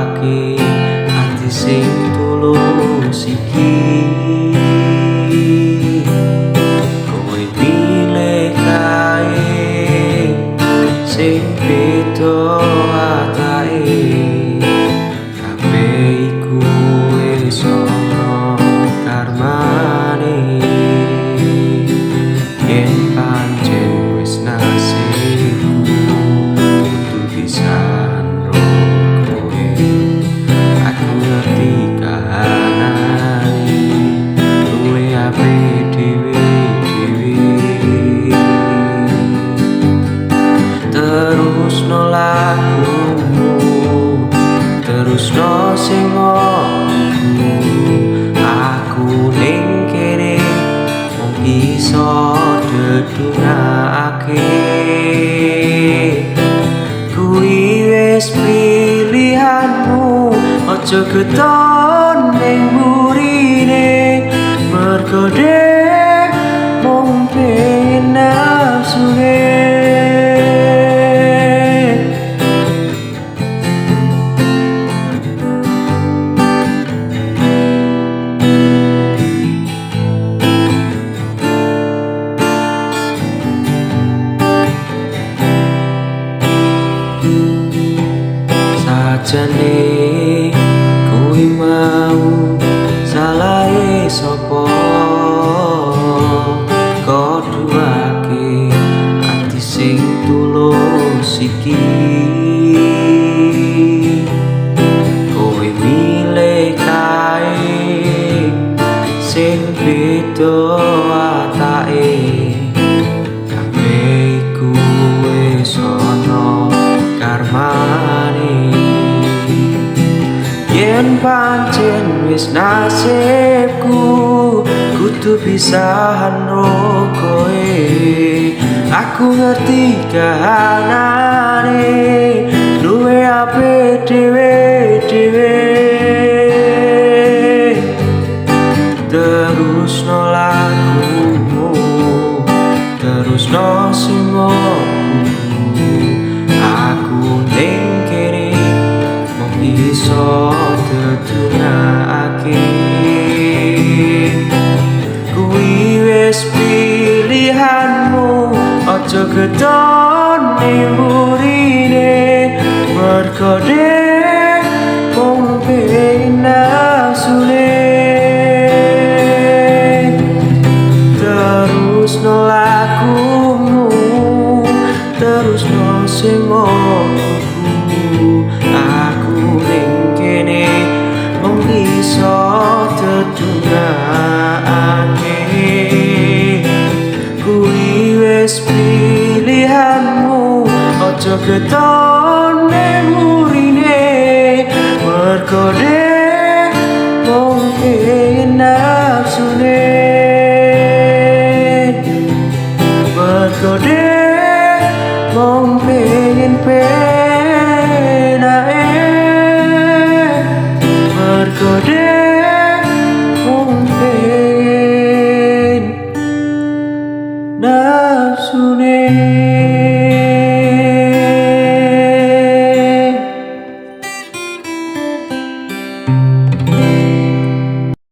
ake ati sing tulus iki. Kowe pilih kae sing beda atake, kabeh iku wis ana karmane. Yen pancen wis nasibku kudu pisahan ro kowe, aku ngerti kahanane luwe apik dhewe-dhewe. Terusno lakumu, terusno sing ngono, aku ning kene mung iso dedungake. Kuwi wis pilihanmu, aja keton ning mburine, mergo dhek mung pengen nafsune. Sajane kuwi mau salahe sapa, koduake ati sing tulus iki. Kowe milih kae sing beda atake, kabeh iku wis ana karmane. Yen pancen wis nasibku kudu pisahan ro kowe, aku ngerti kahanane luwe apik dhewe-dhewe. Terusno lakumu, terusno simoku, aku ning kene mung iso dedungake. Kuwi wis pilihanmu, aja keton ning mburine, mergo dhek mung pengen nafsune. Terusno lakumu, terusno sing ngono, aku ning kene mung iso dedungake. Kuwi wis pilihanmu, aja keton ning mburine, mergo